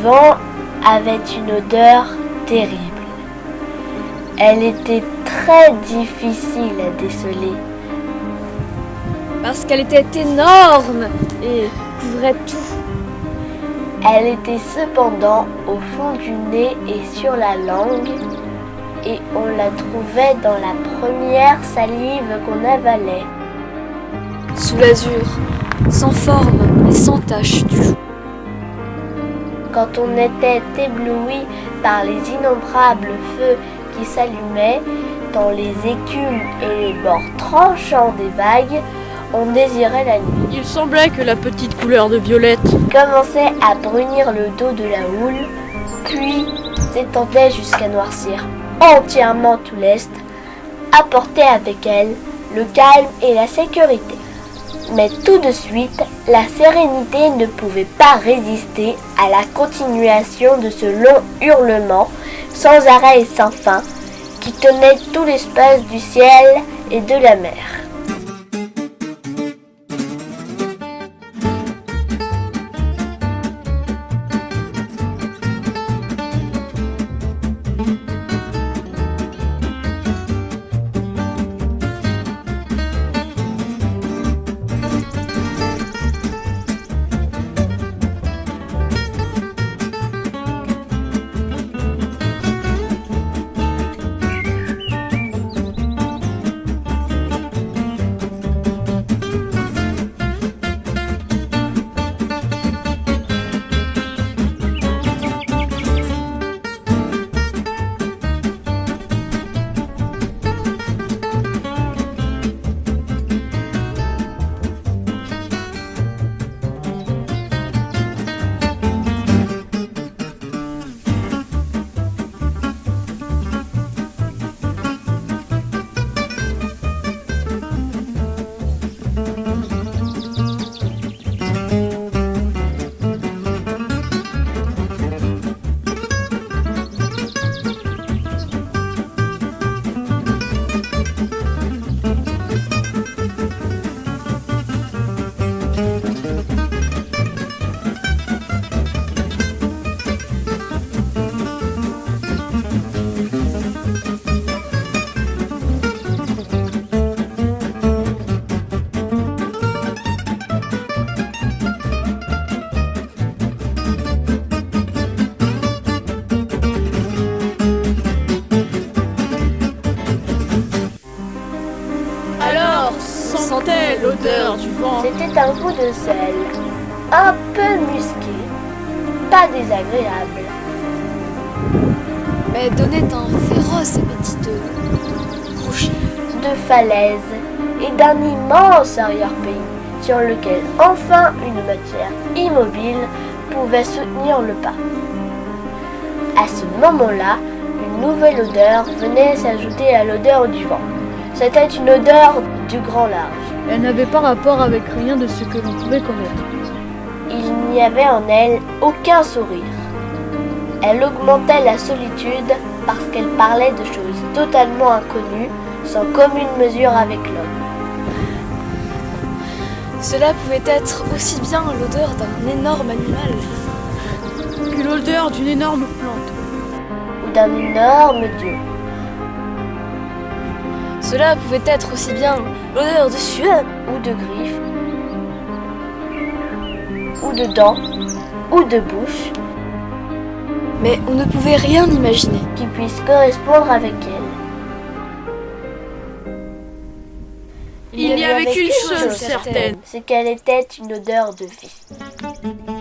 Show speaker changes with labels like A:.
A: vent avait une odeur terrible. Elle était très difficile à déceler.
B: Parce qu'elle était énorme et couvrait tout.
A: Elle était cependant au fond du nez et sur la langue, et on la trouvait dans la première salive qu'on avalait.
B: Sous l'azur, sans forme et sans tache du jour.
A: Quand on était ébloui par les innombrables feux qui s'allumaient dans les écumes et les bords tranchants des vagues, on désirait la nuit.
C: Il semblait que la petite couleur de violette
A: Commençait à brunir le dos de la houle, puis s'étendait jusqu'à noircir entièrement tout l'est, apportait avec elle le calme et la sécurité. Mais tout de suite, la sérénité ne pouvait pas résister à la continuation de ce long hurlement, sans arrêt et sans fin, qui tenait tout l'espace du ciel et de la mer.
C: sentait l'odeur du vent.
A: C'était un goût de sel, un peu musqué, pas désagréable.
B: Mais donnait un féroce appétit de rocher,
A: de falaises et d'un immense arrière-pays sur lequel enfin une matière immobile pouvait soutenir le pas. À ce moment-là, une nouvelle odeur venait s'ajouter à l'odeur du vent. C'était une odeur du grand large.
C: Elle n'avait pas rapport avec rien de ce que l'on pouvait connaître.
A: Il n'y avait en elle aucun sourire. Elle augmentait la solitude parce qu'elle parlait de choses totalement inconnues, sans commune mesure avec l'homme.
B: Cela pouvait être aussi bien l'odeur d'un énorme animal
C: que l'odeur d'une énorme plante
A: ou d'un énorme dieu.
B: Cela pouvait être aussi bien l'odeur de sueur
A: ou de griffes, ou de dents, ou de bouche,
B: mais on ne pouvait rien imaginer
A: qui puisse correspondre avec elle.
C: Il n'y avait qu'une chose certaine,
A: c'est qu'elle était une odeur de vie.